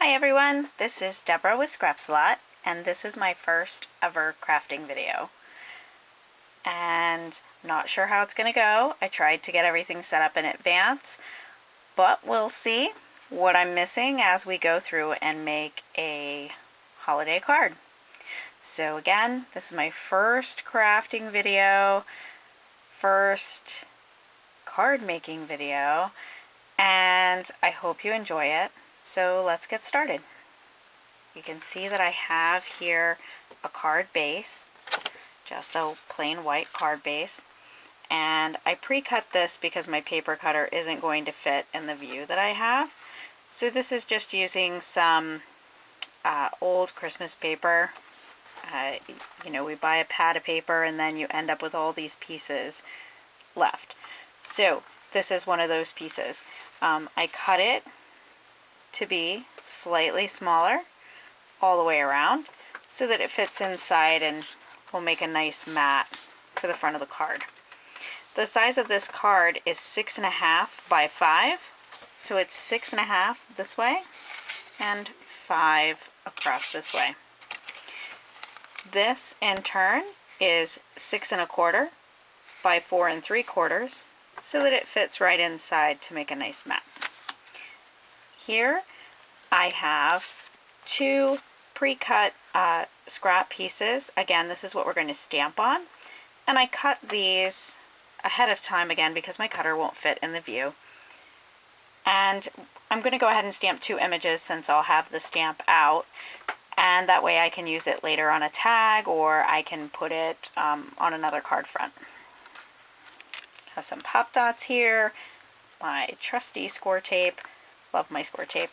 Hi everyone, this is Debra with Scrapsalot, and this is my first ever crafting video. And I'm not sure how it's going to go. I tried to get everything set up in advance, but we'll see what I'm missing as we go through and make a holiday card. So again, this is my first crafting video, first card making video, and I hope you enjoy it. So let's get started. You can see that I have here a card base, just a plain white card base, and I pre-cut this because my paper cutter isn't going to fit in the view that I have. So this is just using some old Christmas paper. You know, we buy a pad of paper and then you end up with all these pieces left. So this is one of those pieces. I cut it to be slightly smaller all the way around so that it fits inside and will make a nice mat for the front of the card. The size of this card is 6.5 by 5, so it's 6.5 this way and 5 across this way. This in turn is 6.25 by 4 3/4, so that it fits right inside to make a nice mat. Here I have two pre-cut scrap pieces. Again, this is what we're going to stamp on, and I cut these ahead of time again because my cutter won't fit in the view. And I'm going to go ahead and stamp two images since I'll have the stamp out, and that way I can use it later on a tag, or I can put it on another card front. Have some pop dots here, my trusty Scortape. Love my Scortape.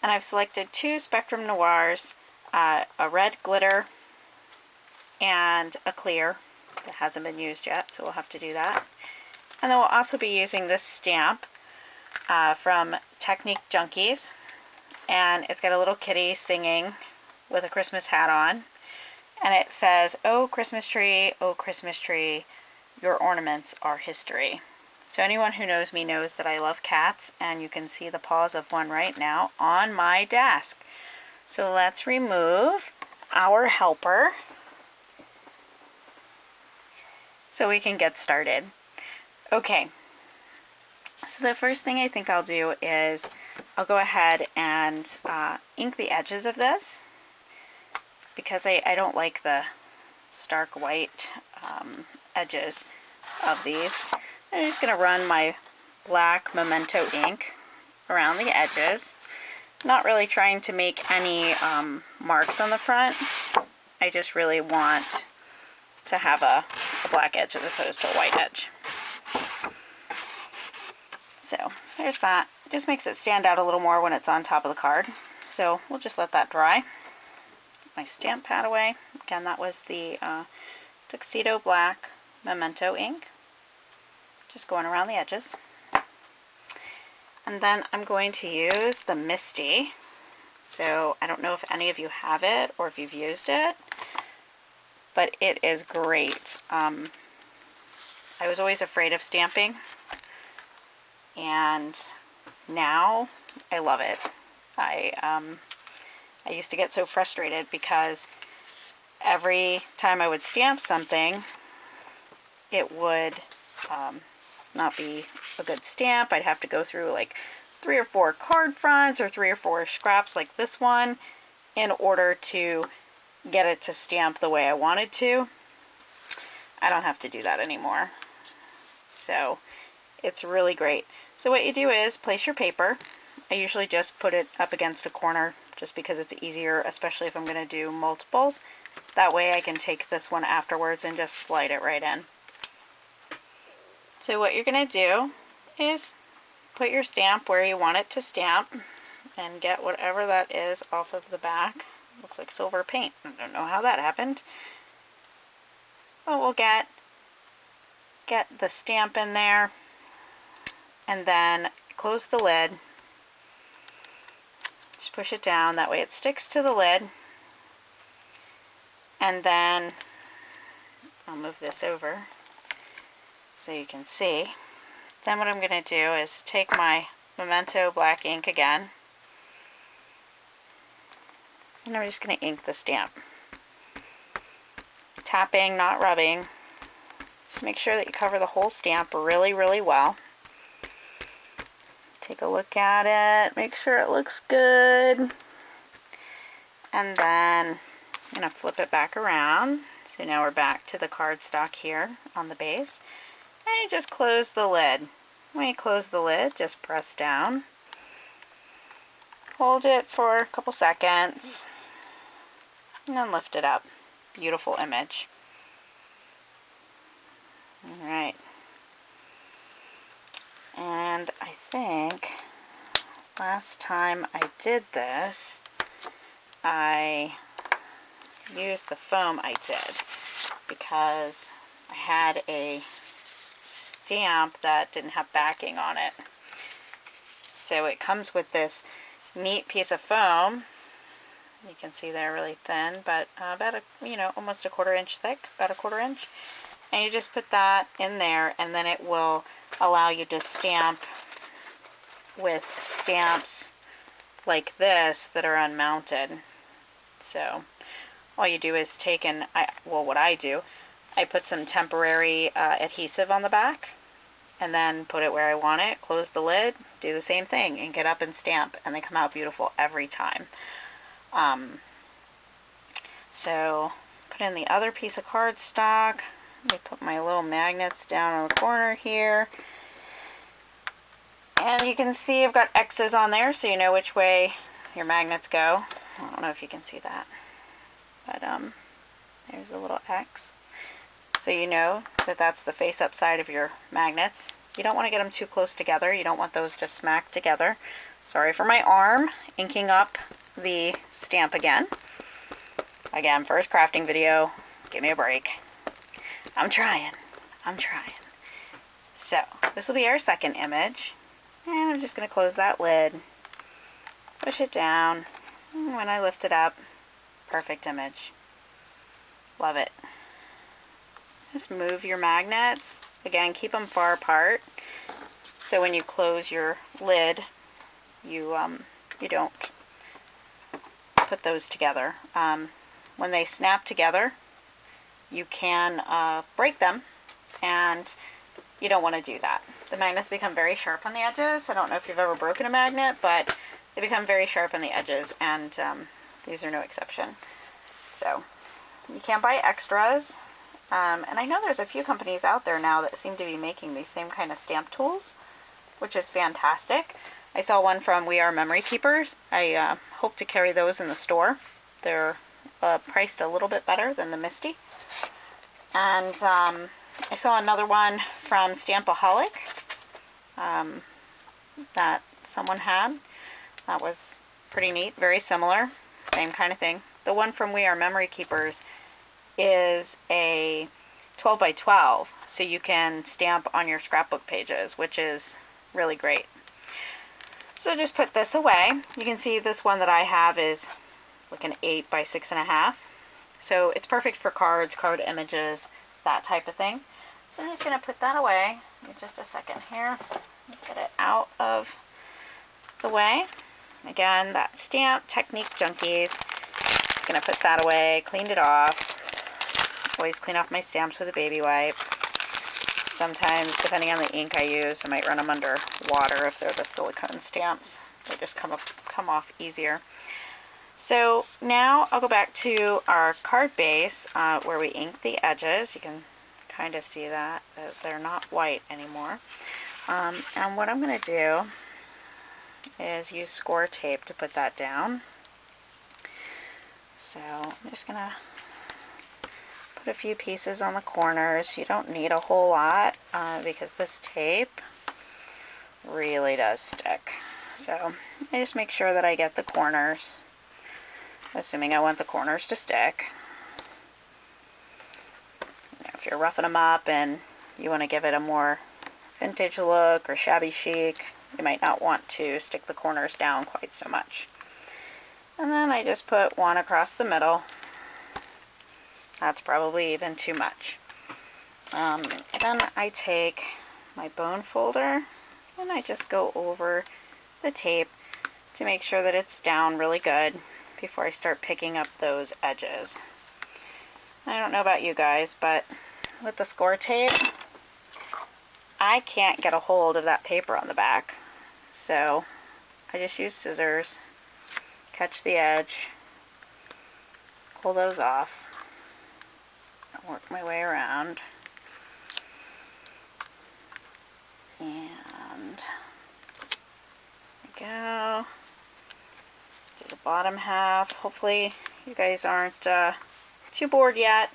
And I've selected two Spectrum Noirs, a red glitter and a clear that hasn't been used yet, so we'll have to do that. And then we'll also be using this stamp from Technique Junkies, and it's got a little kitty singing with a Christmas hat on, and it says, "Oh Christmas tree, your ornaments are history." So anyone who knows me knows that I love cats, and you can see the paws of one right now on my desk. So let's remove our helper so we can get started. Okay, so the first thing I think I'll do is I'll go ahead and ink the edges of this because I don't like the stark white edges of these. I'm just going to run my black Memento ink around the edges. Not really trying to make any marks on the front. I just really want to have a black edge as opposed to a white edge. So there's that. It just makes it stand out a little more when it's on top of the card. So we'll just let that dry. Put my stamp pad away. Again, that was the Tuxedo Black Memento ink. Just going around the edges. And then I'm going to use the Misty. So I don't know if any of you have it or if you've used it, but it is great. I was always afraid of stamping, and now I love it. I used to get so frustrated because every time I would stamp something, it would not be a good stamp. I'd have to go through like 3 or 4 card fronts or 3 or 4 scraps like this one in order to get it to stamp the way I wanted to. I don't have to do that anymore. So it's really great. So what you do is place your paper. I usually just put it up against a corner just because it's easier, especially if I'm going to do multiples. That way I can take this one afterwards and just slide it right in. So what you're going to do is put your stamp where you want it to stamp and get whatever that is off of the back. Looks like silver paint. I don't know how that happened. But we'll get the stamp in there and then close the lid. Just push it down, that way it sticks to the lid. And then I'll move this over so you can see. Then what I'm going to do is take my Memento black ink again And I'm just going to ink the stamp. Tapping, not rubbing. Just make sure that you cover the whole stamp really, really well. Take a look at it, make sure it looks good. And then I'm going to flip it back around. So now we're back to the cardstock here on the base. And you just close the lid. When you close the lid, just press down. Hold it for a couple seconds. And then lift it up. Beautiful image. Alright. And I think last time I did this, I used the foam I did because I had a stamp that didn't have backing on it. So it comes with this neat piece of foam. You can see they're really thin, but about almost a 1/4 inch thick, about a 1/4 inch. And you just put that in there, and then it will allow you to stamp with stamps like this that are unmounted. So all you do is take and, what I do, I put some temporary adhesive on the back, and then put it where I want it, close the lid, do the same thing, ink it up and stamp, and they come out beautiful every time. So put in the other piece of cardstock. Let me put my little magnets down on the corner here. And you can see I've got X's on there so you know which way your magnets go. I don't know if you can see that. But there's a little X. So you know that that's the face-up side of your magnets. You don't want to get them too close together. You don't want those to smack together. Sorry for my arm. Inking up the stamp again. Again, first crafting video. Give me a break. I'm trying. So, this will be our second image. And I'm just going to close that lid. Push it down. And when I lift it up, perfect image. Love it. Just move your magnets. Again, keep them far apart. So when you close your lid, you don't put those together. When they snap together, you can break them, and you don't want to do that. The magnets become very sharp on the edges. I don't know if you've ever broken a magnet, but they become very sharp on the edges, and these are no exception. So you can buy extras, and I know there's a few companies out there now that seem to be making these same kind of stamp tools, which is fantastic. I saw one from We Are Memory Keepers. I hope to carry those in the store. They're priced a little bit better than the Misty. And I saw another one from Stampaholic that someone had. That was pretty neat, very similar, same kind of thing. The one from We Are Memory Keepers is a 12 by 12, so you can stamp on your scrapbook pages, which is really great. So just put this away. You can see this one that I have is like an 8 by 6.5. So it's perfect for cards, card images, that type of thing. So I'm just going to put that away in just a second here. Get it out of the way. Again, that stamp, Technique Junkies. Just going to put that away, cleaned it off. Always clean off my stamps with a baby wipe. Sometimes, depending on the ink I use, I might run them under water if they're the silicone stamps. They just come off easier. So now I'll go back to our card base where we ink the edges. You can kind of see that they're not white anymore. And what I'm going to do is use Scortape to put that down. So I'm just going to put a few pieces on the corners. You don't need a whole lot because this tape really does stick. So I just make sure that I get the corners, assuming I want the corners to stick. If you're roughing them up and you want to give it a more vintage look or shabby chic, you might not want to stick the corners down quite so much. And then I just put one across the middle. That's probably even too much. Then I take my bone folder and I just go over the tape to make sure that it's down really good, before I start picking up those edges. I don't know about you guys, but with the Scortape, I can't get a hold of that paper on the back. So I just use scissors, catch the edge, pull those off, work my way around, and there we go. Do the bottom half. Hopefully you guys aren't too bored yet.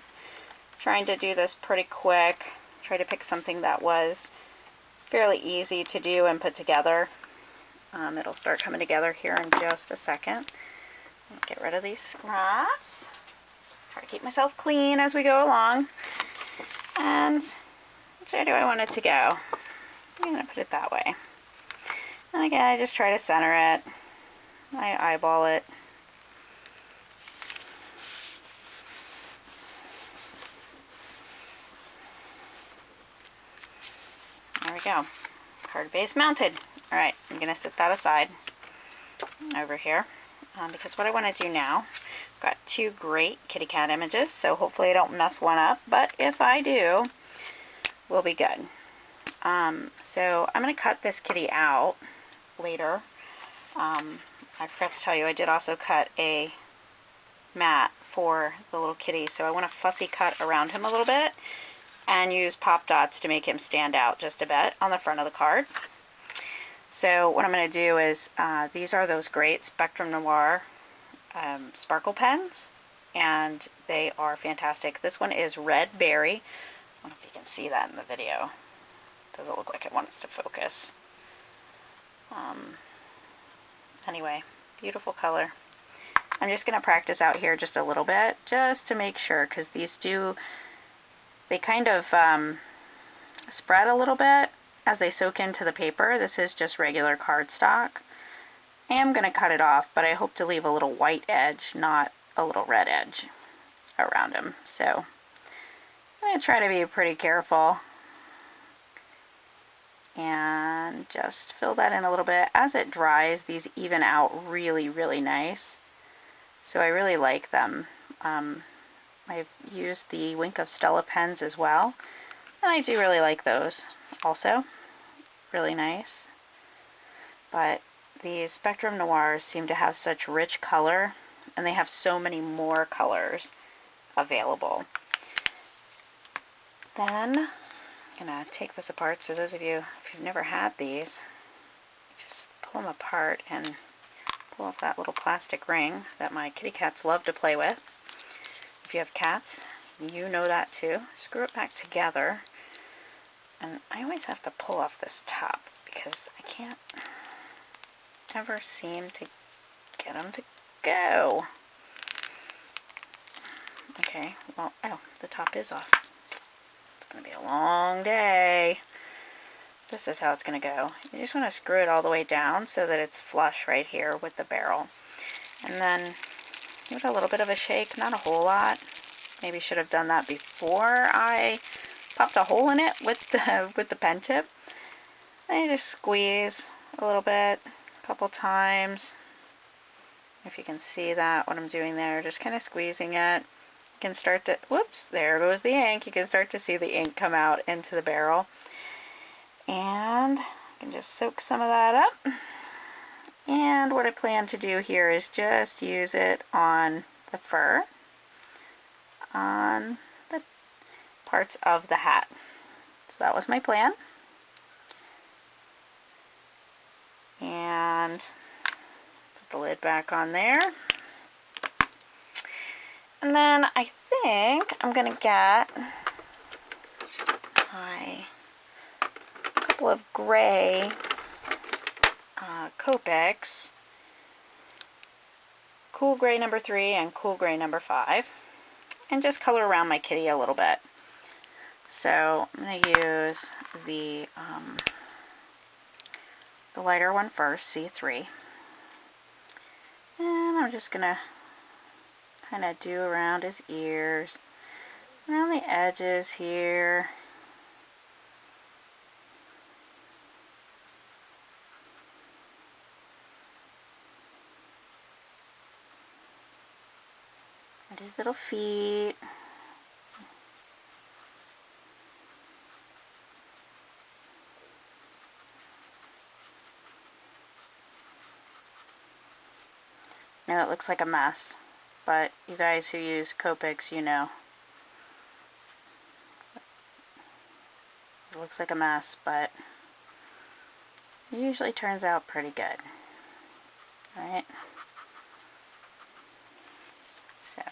Trying to do this pretty quick. Try to pick something that was fairly easy to do and put together. It'll start coming together here in just a second. Get rid of these scraps. Try to keep myself clean as we go along. And which way do I want it to go? I'm going to put it that way. And again, I just try to center it. I eyeball it. There we go. Card base mounted. Alright, I'm going to set that aside over here. Because what I want to do now, I've got two great kitty cat images, so hopefully I don't mess one up, but if I do, we'll be good. So I'm going to cut this kitty out later. I forgot to tell you, I did also cut a mat for the little kitty, so I want to fussy cut around him a little bit and use pop dots to make him stand out just a bit on the front of the card. So what I'm going to do is, these are those great Spectrum Noir sparkle pens, and they are fantastic. This one is Red Berry. I don't know if you can see that in the video. Doesn't look like it wants to focus. Anyway, beautiful color. I'm just going to practice out here just a little bit, just to make sure, because these they kind of spread a little bit as they soak into the paper. This is just regular cardstock. I am going to cut it off, but I hope to leave a little white edge, not a little red edge around him. So I'm going to try to be pretty careful and just fill that in a little bit. As it dries, these even out really, really nice. So I really like them. I've used the Wink of Stella pens as well, and I do really like those also. Really nice. But these Spectrum Noirs seem to have such rich color, and they have so many more colors available. Then I'm going to take this apart. So those of you, if you've never had these, just pull them apart and pull off that little plastic ring that my kitty cats love to play with. If you have cats, you know that too. Screw it back together. And I always have to pull off this top because I can't ever seem to get them to go. Okay, well, oh, the top is off. It's going to be a long day. This is how it's going to go. You just want to screw it all the way down so that it's flush right here with the barrel. And then give it a little bit of a shake, not a whole lot. Maybe should have done that before I popped a hole in it with the pen tip. Then you just squeeze a little bit, a couple times. If you can see that, what I'm doing there, just kind of squeezing it. You can start to, whoops, there goes the ink. You can start to see the ink come out into the barrel. And I can just soak some of that up. And what I plan to do here is just use it on the fur, on the parts of the hat. So that was my plan. And put the lid back on there. And then I think I'm going to get my couple of gray Copics, Cool Gray number 3 and Cool Gray number 5, and just color around my kitty a little bit. So I'm going to use the lighter one first, C3, and I'm just going to kind of do around his ears, around the edges here. and his little feet. Now it looks like a mess, but you guys who use Copics, you know. It looks like a mess, but it usually turns out pretty good. Right? So,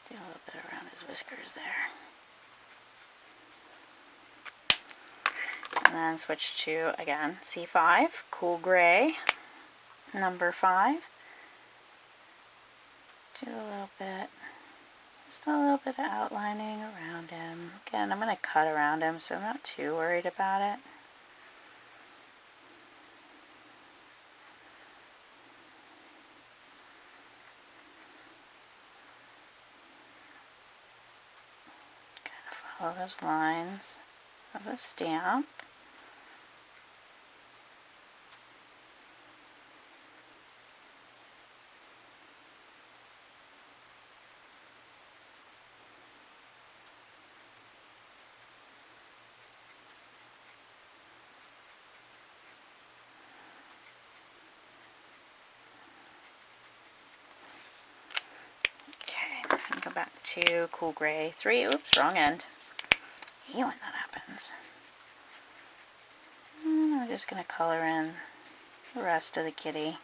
do a little bit around his whiskers there. And then switch to, again, C5, cool gray, number 5. Do a little bit, just a little bit of outlining around him. Again, I'm going to cut around him, so I'm not too worried about it. Kind of follow those lines of the stamp. Go back to cool gray 3. Oops, wrong end. I hate when that happens. And I'm just going to color in the rest of the kitty.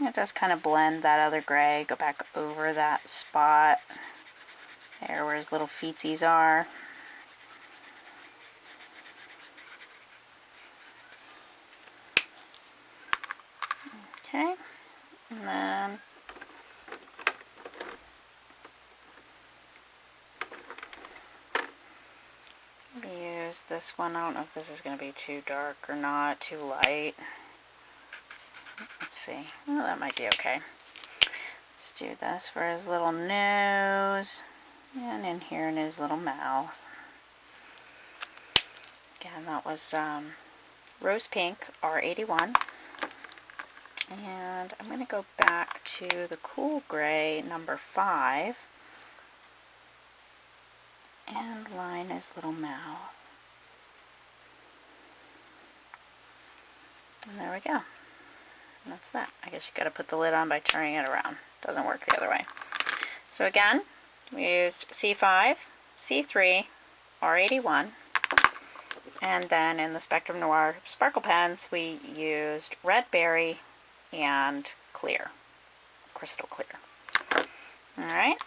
It does kind of blend that other gray. Go back over that spot there where his little feetsies are. Okay, and then use this one. I don't know if this is going to be too dark or not, too light. Let's see. Oh, that might be okay. Let's do this for his little nose and in here in his little mouth. Again, that was Rose Pink R81. And I'm going to go back to the cool gray number 5 and line his little mouth. And there we go. And that's that. I guess you got to put the lid on by turning it around. Doesn't work the other way. So again, we used C5, C3, R81, and then in the Spectrum Noir sparkle pens we used red berry and clear, crystal clear. Alright,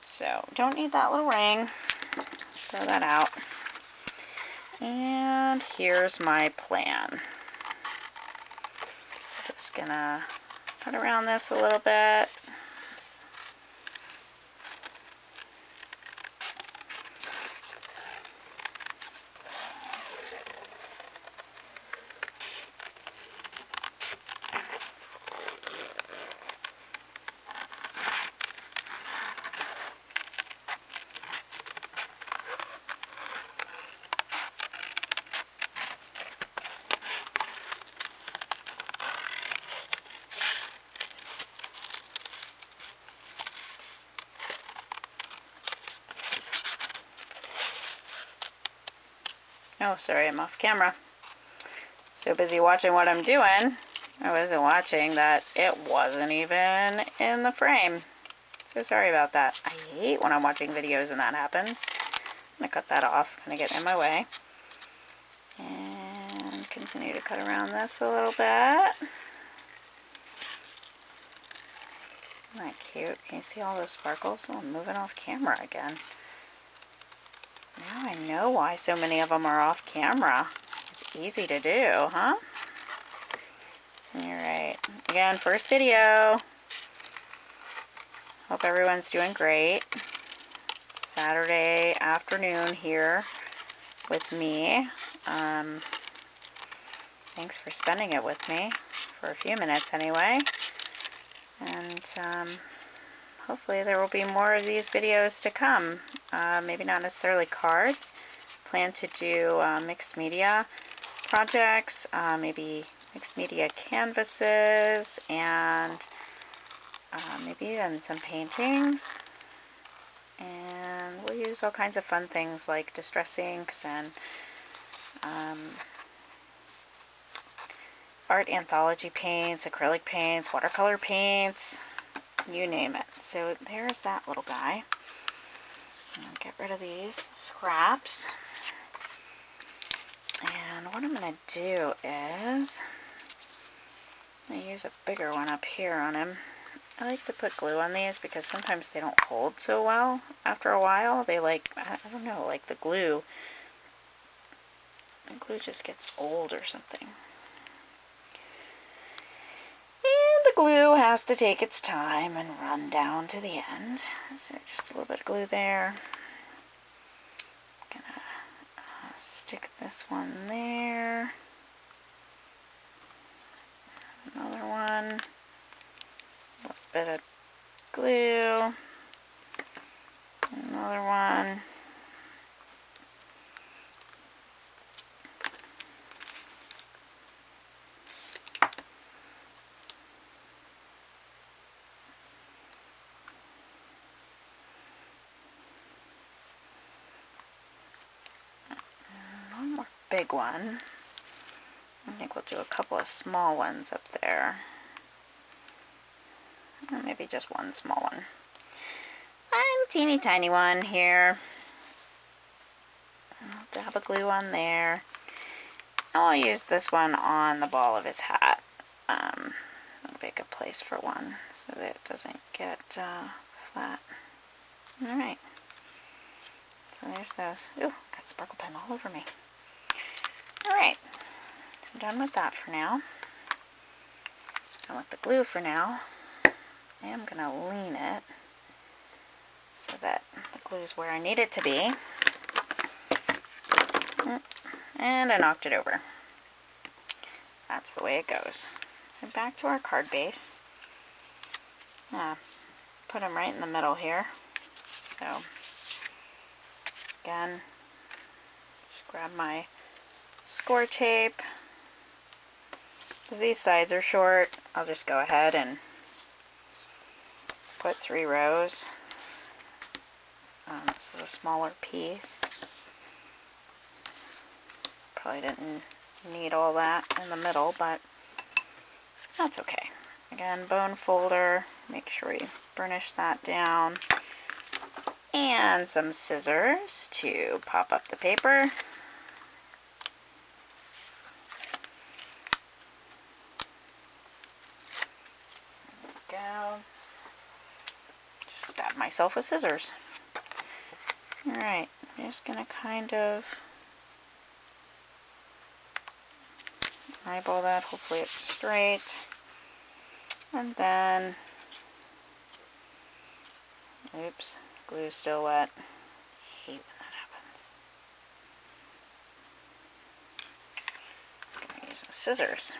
so don't need that little ring. Throw that out. And here's my plan. Just gonna cut around this a little bit. Oh, sorry, I'm off camera. So busy watching what I'm doing, I wasn't watching that it wasn't even in the frame. So sorry about that. I hate when I'm watching videos and that happens. I'm going to cut that off, kind of getting in my way. And continue to cut around this a little bit. Isn't that cute? Can you see all those sparkles? Oh, I'm moving off camera again. Now I know why so many of them are off camera. It's easy to do, huh? Alright, again, first video. Hope everyone's doing great. Saturday afternoon here with me. Thanks for spending it with me for a few minutes anyway. And hopefully there will be more of these videos to come. Maybe not necessarily cards. Plan to do mixed media projects, maybe mixed media canvases, and maybe even some paintings. And we'll use all kinds of fun things like distress inks and art anthology paints, acrylic paints, watercolor paints, you name it. So there's that little guy. I'll get rid of these scraps. And what I'm going to do is I'm going to use a bigger one up here on him. I like to put glue on these because sometimes they don't hold so well after a while. They I don't know, like the glue just gets old or something. And the glue has to take its time and run down to the end. So just a little bit of glue there. I'm gonna stick this one there. Another one. A little bit of glue. Another one. One more big one. I think we'll do a couple of small ones up there. Or maybe just one small one. One teeny tiny one here. I'll dab a glue on there. I'll use this one on the ball of his hat. That'll be a good place for one so that it doesn't get flat. Alright. So there's those. Ooh, got sparkle pen all over me. Alright. So I'm done with that for now. Done with the glue for now. I am going to lean it so that the glue is where I need it to be. And I knocked it over. That's the way it goes. So back to our card base. Put them right in the middle here. So again, just grab my Scortape. Because these sides are short, I'll just go ahead and put 3 rows. This is a smaller piece. Probably didn't need all that in the middle, but that's okay. Again, bone folder, make sure you burnish that down. And some scissors to pop up the paper. There we go. Just stab myself with scissors. Alright, I'm just going to kind of eyeball that. Hopefully it's straight. And then, oops, glue's still wet. I hate when that happens. I'm going to use my scissors.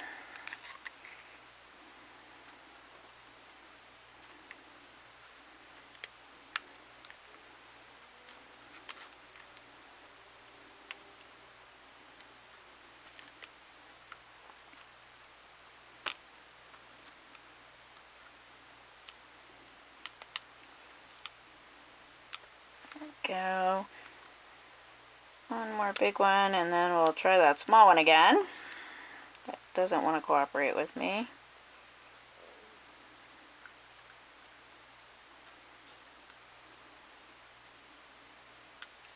Go. One more big one, and then we'll try that small one again. That doesn't want to cooperate with me.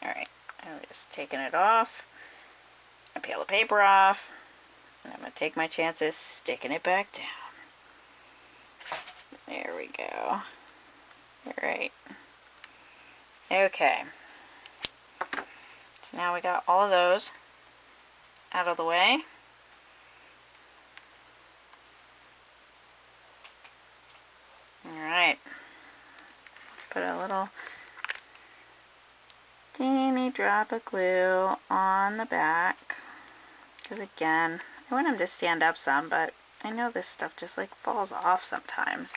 Alright, I'm just taking it off. I peel the paper off, and I'm going to take my chances sticking it back down. There we go. Alright. Okay, so now we got all of those out of the way. Alright, put a little teeny drop of glue on the back, because again, I want them to stand up some, but I know this stuff just like falls off sometimes.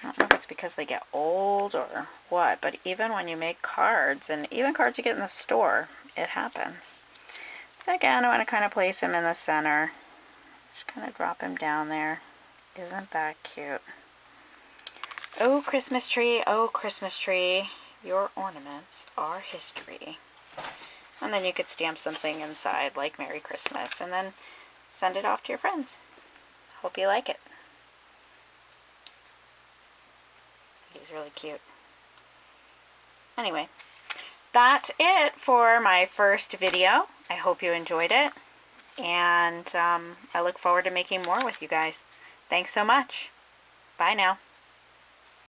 I don't know if it's because they get old or what, but even when you make cards, and even cards you get in the store, it happens. So again, I want to kind of place him in the center. Just kind of drop him down there. Isn't that cute? Oh, Christmas tree, your ornaments are history. And then you could stamp something inside like Merry Christmas and then send it off to your friends. Hope you like it. He's really cute. Anyway, that's it for my first video. I hope you enjoyed it. And I look forward to making more with you guys. Thanks so much. Bye now.